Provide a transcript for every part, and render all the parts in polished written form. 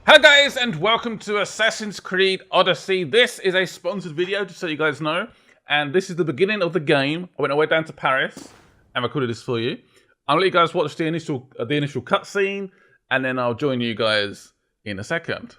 Hello guys and welcome to Assassin's Creed Odyssey. This is a sponsored video, just so you guys know. And this is the beginning of the game. I went all the way down to Paris and recorded this for you. I'll let you guys watch the initial cutscene and then I'll join you guys in a second.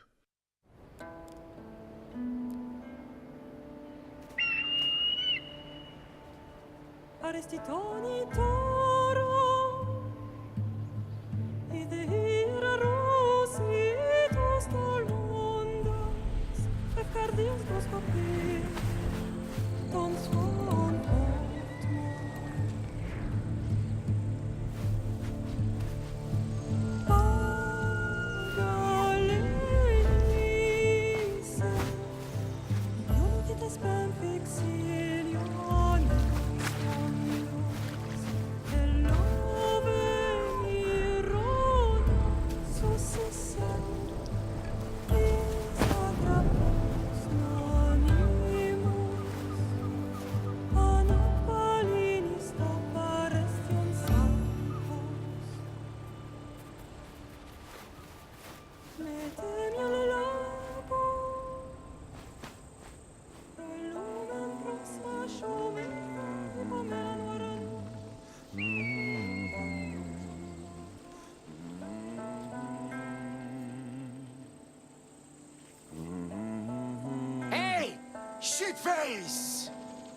Shitface!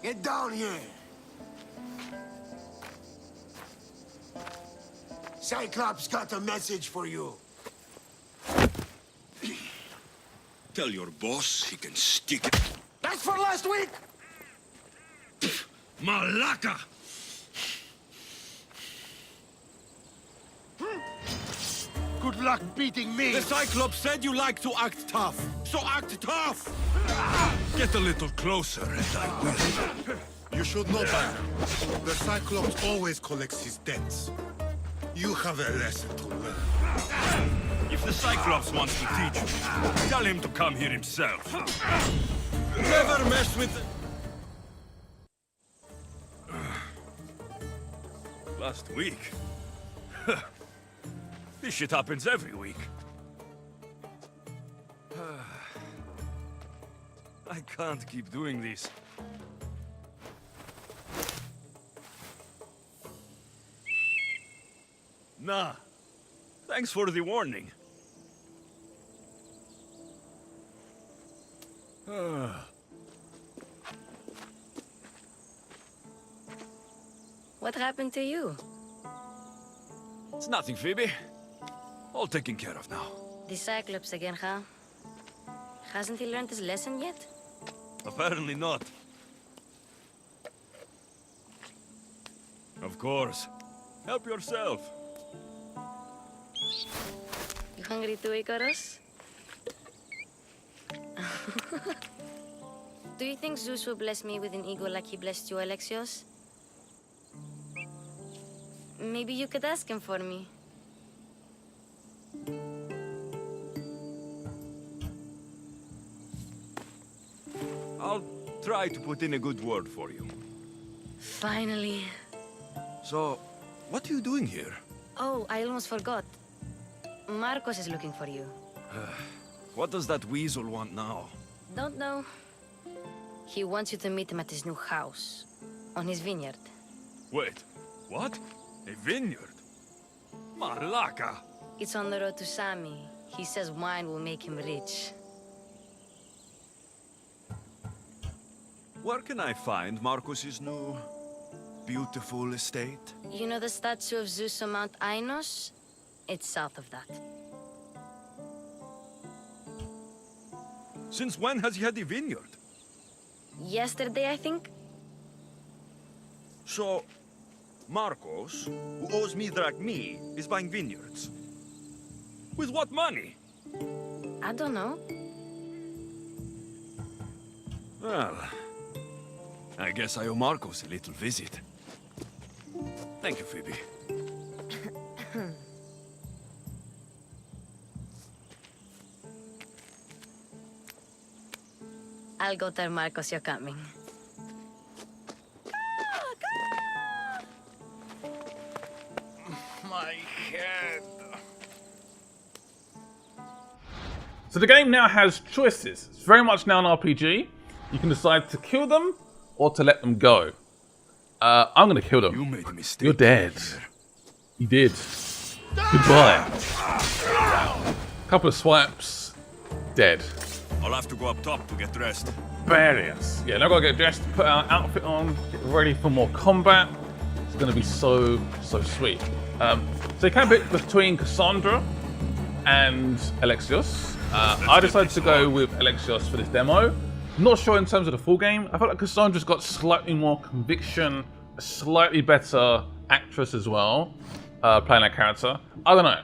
Get down here! Cyclops got a message for you. Tell your boss he can stick it. That's for last week! Malaka! Good luck beating me! The Cyclops said you like to act tough, so act tough! Get a little closer and I will. You should know better. The Cyclops always collects his debts. You have a lesson to learn. If the Cyclops wants to teach you, tell him to come here himself. Never mess with the... Last week? This shit happens every week. I can't keep doing this. Nah. Thanks for the warning. What happened to you? It's nothing, Phoebe. All taken care of now. The Cyclops again, huh? Hasn't he learned his lesson yet? Apparently not. Of course. Help yourself. You hungry too, Icarus? Do you think Zeus will bless me with an ego like he blessed you, Alexios? Maybe you could ask him for me. I'll try to put in a good word for you. Finally. So, what are you doing here? Oh, I almost forgot. Marcos is looking for you. What does that weasel want now? Don't know. He wants you to meet him at his new house. On his vineyard. Wait, what? A vineyard? Malaka! It's on the road to Sami. He says wine will make him rich. Where can I find Marcos's new, beautiful estate? You know the statue of Zeus on Mount Ainos? It's south of that. Since when has he had a vineyard? Yesterday, I think? So, Marcos, who owes me drachmi, is buying vineyards. With what money? I don't know. Well, I guess I owe Marcos a little visit. Thank you, Phoebe. I'll go tell Marcos you're coming. My head. So the game now has choices. It's very much now an RPG. You can decide to kill them or to let them go. I'm going to kill them. You made a mistake. You're dead. You did. Goodbye. Couple of swipes. Dead. I'll have to go up top to get dressed. Badass. Yeah, now gotta get dressed, put our outfit on, get ready for more combat. It's gonna be so sweet. So you can pick between Cassandra and Alexios. I decided to go with Alexios for this demo. Not sure in terms of the full game. I felt like Cassandra's got slightly more conviction, a slightly better actress as well, playing that character. I don't know.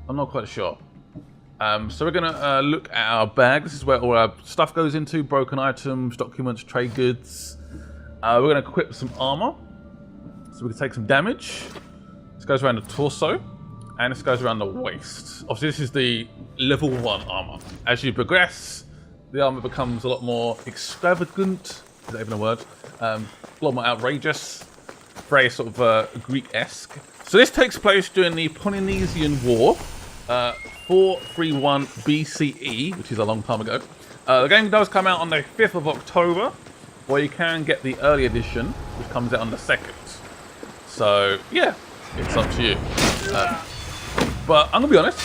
I'm not quite sure. So we're gonna look at our bag. This is where all our stuff goes into: broken items, documents, trade goods. We're gonna equip some armor, so we can take some damage. This goes around the torso, and this goes around the waist. Obviously, this is the level 1 armor. As you progress, the armor becomes a lot more extravagant. Is that even a word? A lot more outrageous, very sort of Greek-esque. So this takes place during the Polynesian War. 431 BCE, which is a long time ago. The game does come out on the 5th of October, or you can get the early edition, which comes out on the 2nd. So, yeah, it's up to you. But I'm going to be honest,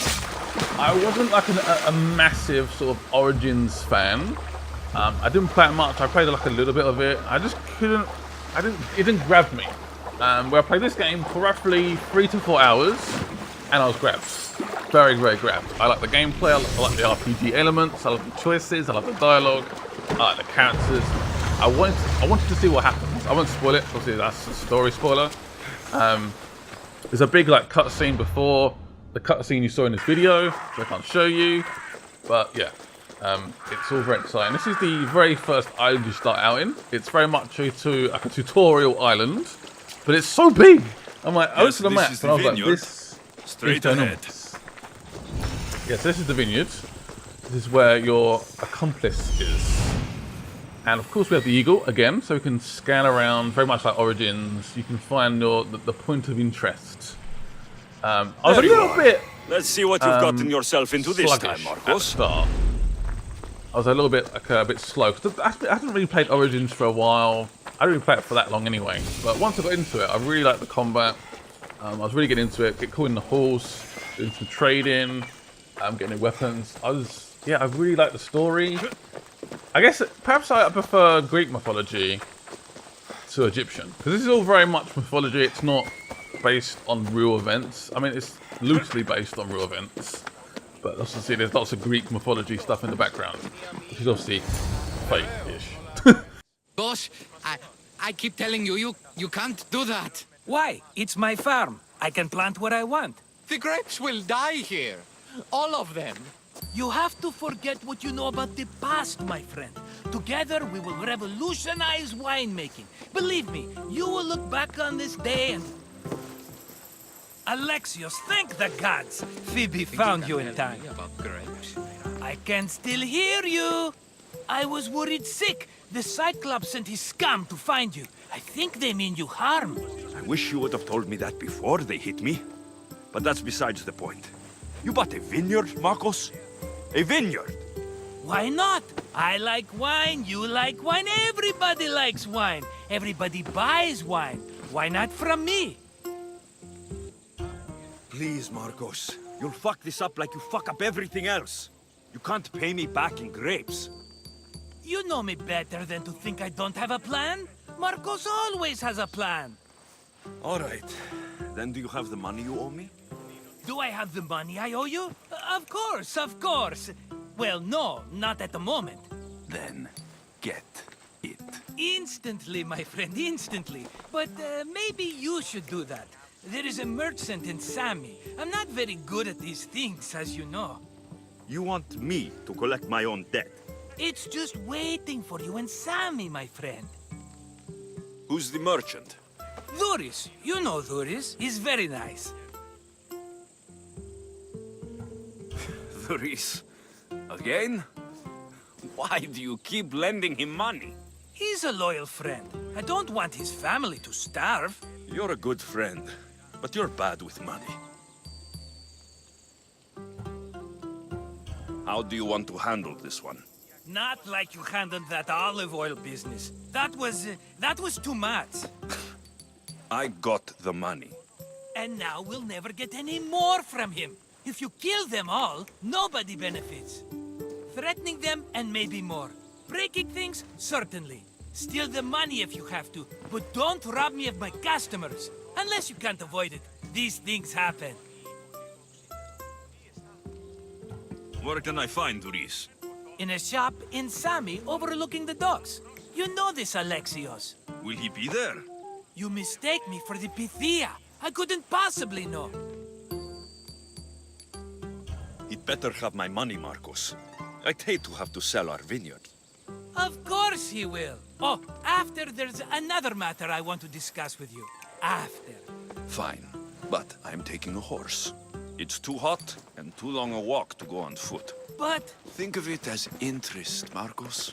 I wasn't like a massive sort of Origins fan. I didn't play it much. I played like a little bit of it. I just couldn't, it didn't grab me. Where I played this game for roughly 3 to 4 hours, and I was grabbed. Very grabbed. I like the gameplay, I like the RPG elements, I like the choices, I like the dialogue, I like the characters. I wanted to see what happens. I won't spoil it, obviously that's a story spoiler. There's a big like cutscene before the cutscene you saw in this video, which I can't show you. But yeah, it's all very exciting. This is the very first island you start out in. It's very much like a tutorial island, but it's so big. I'm like, I looked at the map and I was like, this Straight is ahead. enormous. Yes, this is the vineyard. This is where your accomplice is. And of course we have the eagle again, so we can scan around, very much like Origins. You can find the point of interest. I was a little bit... Let's see what you've gotten yourself into this time, sluggish at the Marcos. start. I was a little bit a bit slow, because I haven't really played Origins for a while. I didn't really play it for that long anyway. But once I got into it, I really liked the combat. I was really getting into it, get caught in the halls, doing some trading, getting new weapons. I really like the story. I guess perhaps I prefer Greek mythology to Egyptian, because this is all very much mythology. It's not based on real events. I mean, it's loosely based on real events, but also see there's lots of Greek mythology stuff in the background, which is obviously fake-ish. Boss, I keep telling you can't do that. Why? It's my farm. I can plant what I want. The grapes will die here. All of them. You have to forget what you know about the past, my friend. Together, we will revolutionize winemaking. Believe me, you will look back on this day and... Alexios, thank the gods! Phoebe found you in time. About grapes. I can still hear you. I was worried sick. The Cyclops sent his scum to find you. I think they mean you harm. I wish you would have told me that before they hit me. But that's besides the point. You bought a vineyard, Marcos? A vineyard? Why not? I like wine, you like wine, everybody likes wine. Everybody buys wine. Why not from me? Please, Marcos. You'll fuck this up like you fuck up everything else. You can't pay me back in grapes. You know me better than to think I don't have a plan. Marcos always has a plan. All right. Then do you have the money you owe me? Do I have the money I owe you? Of course, of course. Well, no, not at the moment. Then get it. Instantly, my friend, instantly. But maybe you should do that. There is a merchant in Sami. I'm not very good at these things, as you know. You want me to collect my own debt? It's just waiting for you in Sami, my friend. Who's the merchant? Dhuris. You know Dhuris. He's very nice. Dhuris? Again? Why do you keep lending him money? He's a loyal friend. I don't want his family to starve. You're a good friend, but you're bad with money. How do you want to handle this one? Not like you handled that olive oil business. That was too much. I got the money. And now we'll never get any more from him. If you kill them all, nobody benefits. Threatening them, and maybe more. Breaking things, certainly. Steal the money if you have to, but don't rob me of my customers. Unless you can't avoid it. These things happen. Where can I find Duris? In a shop in Sami, overlooking the docks. You know this, Alexios. Will he be there? You mistake me for the Pythia. I couldn't possibly know. He'd better have my money, Marcos. I'd hate to have to sell our vineyard. Of course he will. Oh, after there's another matter I want to discuss with you. After. Fine, but I'm taking a horse. It's too hot and too long a walk to go on foot. But Think of it as interest, Marcos.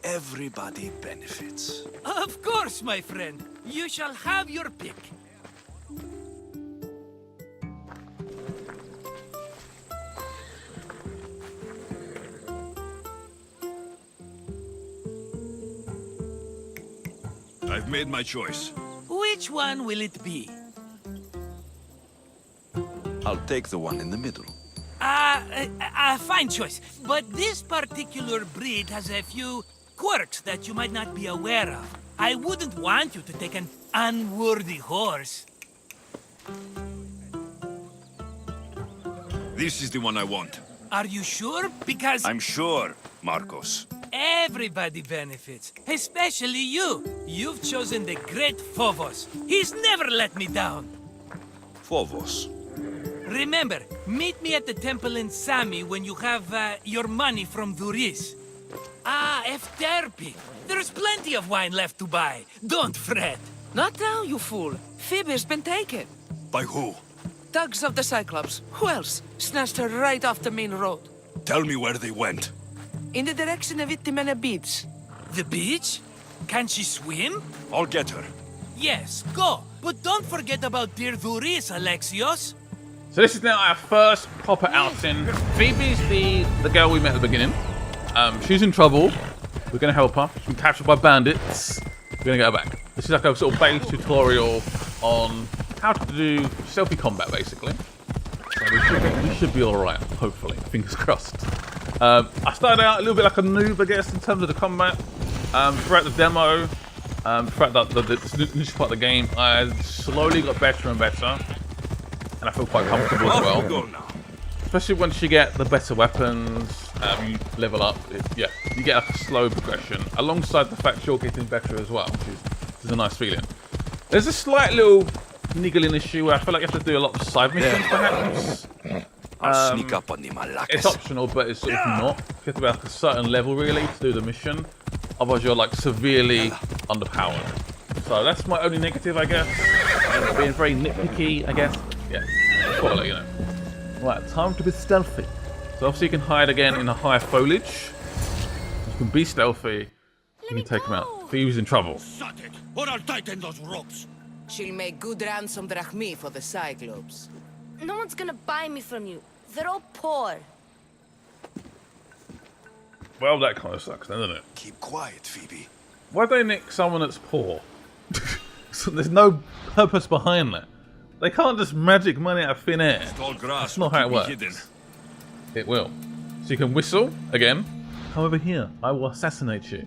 Everybody benefits. of course, my friend. You shall have your pick. I've made my choice. Which one will it be? I'll take the one in the middle. Fine choice. But this particular breed has a few quirks that you might not be aware of. I wouldn't want you to take an unworthy horse. This is the one I want. Are you sure? Because I'm sure, Marcos. everybody benefits, especially you. You've chosen the great Phobos. He's never let me down. Phobos. Remember, meet me at the temple in Sami when you have your money from Duris. Ah, Efterpi. There's plenty of wine left to buy. Don't fret. Not now, you fool. Phoebe's been taken. By who? Thugs of the Cyclops. Who else? Snatched her right off the main road. Tell me where they went. In the direction of Itimena Beach. The beach? Can she swim? I'll get her. Yes, go. But don't forget about dear Duris, Alexios. So this is now our first proper outing. Phoebe's the girl we met at the beginning. She's in trouble. We're gonna help her. She's been captured by bandits. We're gonna get her back. This is like a sort of base tutorial on how to do selfie combat, basically. So we should be all right, hopefully. Fingers crossed. I started out a little bit like a noob, I guess, in terms of the combat. Throughout the demo, throughout the initial part of the game, I slowly got better and better. And I feel quite comfortable as well. Go now. Especially once you get the better weapons, you level up. You get like a slow progression, alongside the fact you're getting better as well, which is a nice feeling. There's a slight little niggling issue where I feel like you have to do a lot of side missions, perhaps. I'll sneak up on the Malakas. It's optional, but it's sort of not. You have to be at a certain level, really, to do the mission. Otherwise, you're like severely underpowered. So that's my only negative, I guess. Being very nitpicky, I guess. Yeah, quality, you know. Right, time to be stealthy. So obviously you can hide again in the higher foliage. You can be stealthy. You can take him out. Thieves in trouble. Shut it, or I'll tighten those ropes. She'll make good ransom drachmi for the Cyclops. No one's gonna buy me from you. They're all poor. Well, that kind of sucks, then, doesn't it? Keep quiet, Phoebe. Why'd they nick someone that's poor? So there's no purpose behind that. They can't just magic money out of thin air. Tall grass. That's not how it works. Hidden. It will. So you can whistle again. Come over here. I will assassinate you.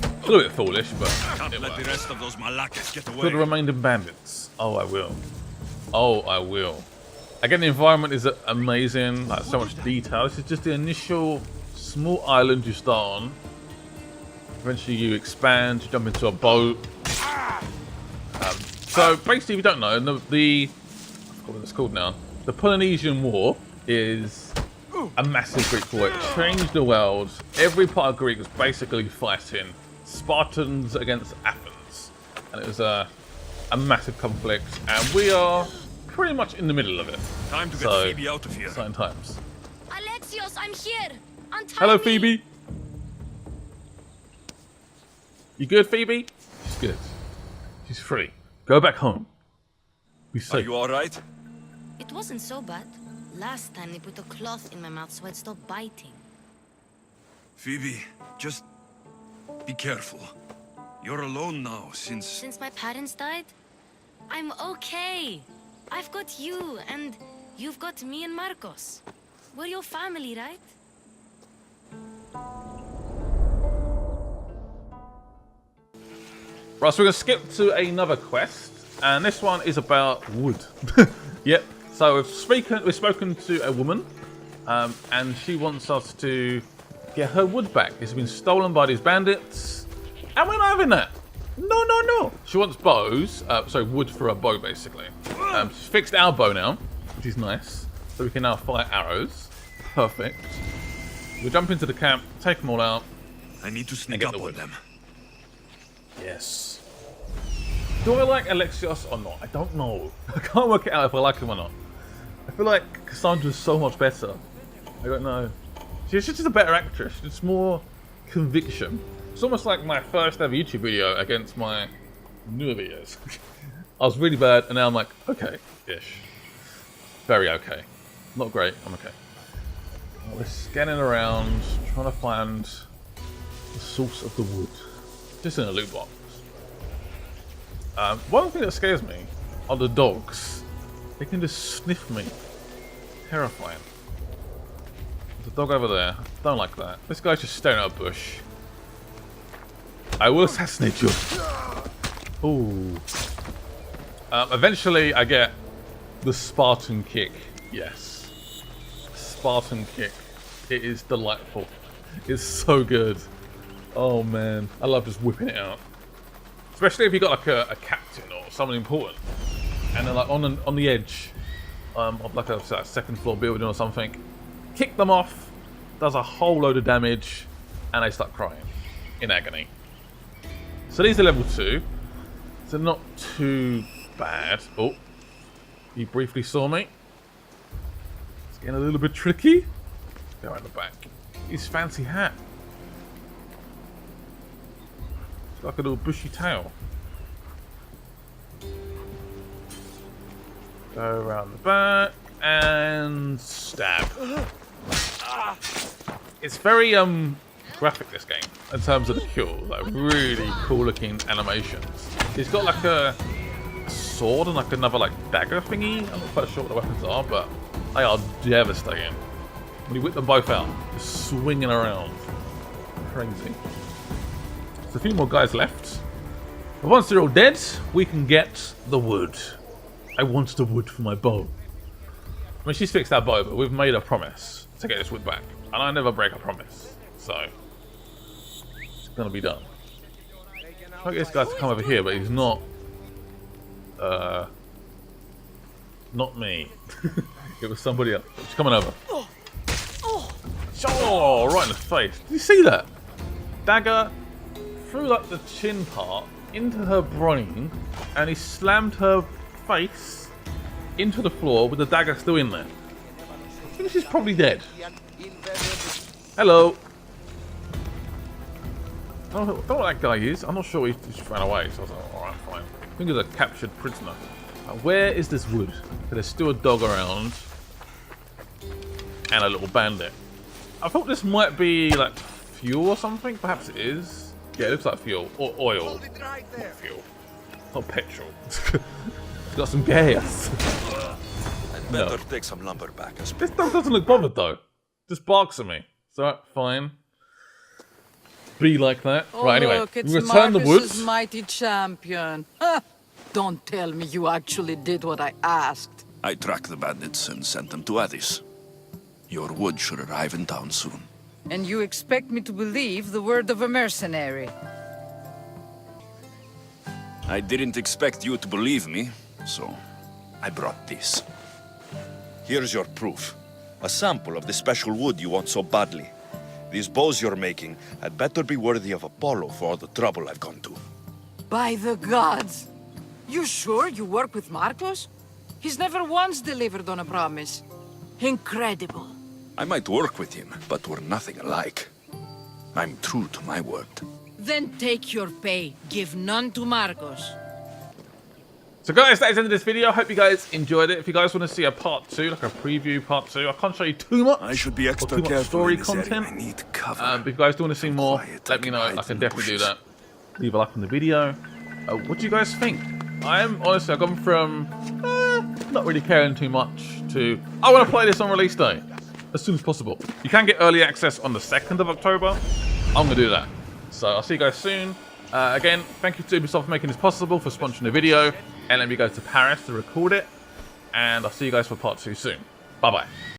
A little bit foolish, but Can't it let the works. rest of those Malakas get Kill away. the remaining bandits. Oh, I will. Oh, I will. Again, the environment is amazing. Like, so much detail. This is just the initial small island you start on. Eventually you expand, you jump into a boat. So basically, if you don't know, I forgot what it's called now. The Polynesian War is a massive Greek war. It changed the world. Every part of Greece was basically fighting Spartans against Athens, and it was a massive conflict. And we are pretty much in the middle of it. Time to get So, Phoebe out of here. exciting times. Alexios, I'm here. Untie Hello, me. Phoebe. You good, Phoebe? She's good. She's free. Go back home. Be Are safe. you all right? It wasn't so bad. Last time they put a cloth in my mouth so I'd stop biting. Phoebe, just be careful. You're alone now since... Since my parents died, I'm okay. I've got you, and you've got me and Marcos. We're your family, right? Right, so we're going to skip to another quest, and this one is about wood. Yep. So we've spoken to a woman, and she wants us to get her wood back. It's been stolen by these bandits, and we're not having that. No, no, no. She wants bows, wood for a bow, basically. She's fixed our bow now, which is nice, so we can now fire arrows. Perfect. We'll jump into the camp, take them all out. I need to sneak up on them. Yes. Do I like Alexios or not? I don't know. I can't work it out if I like him or not. I feel like Cassandra's so much better. I don't know. She's just a better actress. It's more conviction. It's almost like my first ever YouTube video against my newer videos. I was really bad, and now I'm like, okay-ish. Very okay. Not great, I'm okay. We're scanning around, trying to find the source of the wood. Just in a loot box. One thing that scares me are the dogs. They can just sniff me. Terrifying. There's a dog over there. Don't like that. This guy's just staring at a bush. I will assassinate you. Ooh. Eventually I get the Spartan kick. Yes. Spartan kick. It is delightful. It's so good. Oh man. I love just whipping it out. Especially if you got like a captain or someone important. And they're like on the edge of like a second floor building or something. Kick them off. Does a whole load of damage. And they start crying. In agony. So these are level 2. So not too bad. Oh. He briefly saw me. It's getting a little bit tricky. Go around the back. His fancy hat. It's like a little bushy tail. Go around the back and stab. It's very graphic, this game, in terms of the kill. Like really cool looking animations. It's got like a sword and like another like dagger thingy. I'm not quite sure what the weapons are, but they are devastating. When you whip them both out, just swinging around. Crazy. There's a few more guys left. But once they're all dead, we can get the wood. I want the wood for my bow. I mean, she's fixed our bow, but we've made a promise to get this wood back. And I never break a promise. So, it's gonna be done. I get this guy to come over here, but he's not... not me. It was somebody else. He's coming over. Oh, right in the face. Did you see that? Dagger through like the chin part into her brain, and he slammed her face into the floor with the dagger still in there. I think she's probably dead. Hello. I don't know what that guy is. I'm not sure he just ran away, so I was like, alright, fine. I think he's a captured prisoner. Where is this wood? There's still a dog around. And a little bandit. I thought this might be like fuel or something. Perhaps it is. Yeah, it looks like fuel. Or oil. Not fuel. Not petrol. It's got some gas. I'd better take some lumber back. This dog doesn't look bothered though. Just barks at me. So fine. Be like that. Oh, right, anyway. Look, it's We return the Marcus's woods. mighty champion. Ah, don't tell me you actually did what I asked. I tracked the bandits and sent them to Addis. Your wood should arrive in town soon. And you expect me to believe the word of a mercenary? I didn't expect you to believe me, so I brought this. Here's your proof. A sample of the special wood you want so badly. These bows you're making had better be worthy of Apollo for all the trouble I've gone to. By the gods! You sure you work with Marcos? He's never once delivered on a promise. Incredible. I might work with him, but we're nothing alike. I'm true to my word. Then take your pay. Give none to Marcos. So guys, that is the end of this video. I hope you guys enjoyed it. If you guys want to see a part 2, like a preview part 2, I can't show you too much. I should be or extra too much careful story in this area. content. I need cover. But if you guys do want to see more, Quiet, let me know. I hide can in definitely do bushes. that. Leave a like on the video. What do you guys think? I've gone from not really caring too much to I want to play this on release day as soon as possible. You can get early access on the 2nd of October. I'm gonna do that. So I'll see you guys soon. Again, thank you to Ubisoft for making this possible, for sponsoring the video, and let me go to Paris to record it. And I'll see you guys for part 2 soon. Bye bye.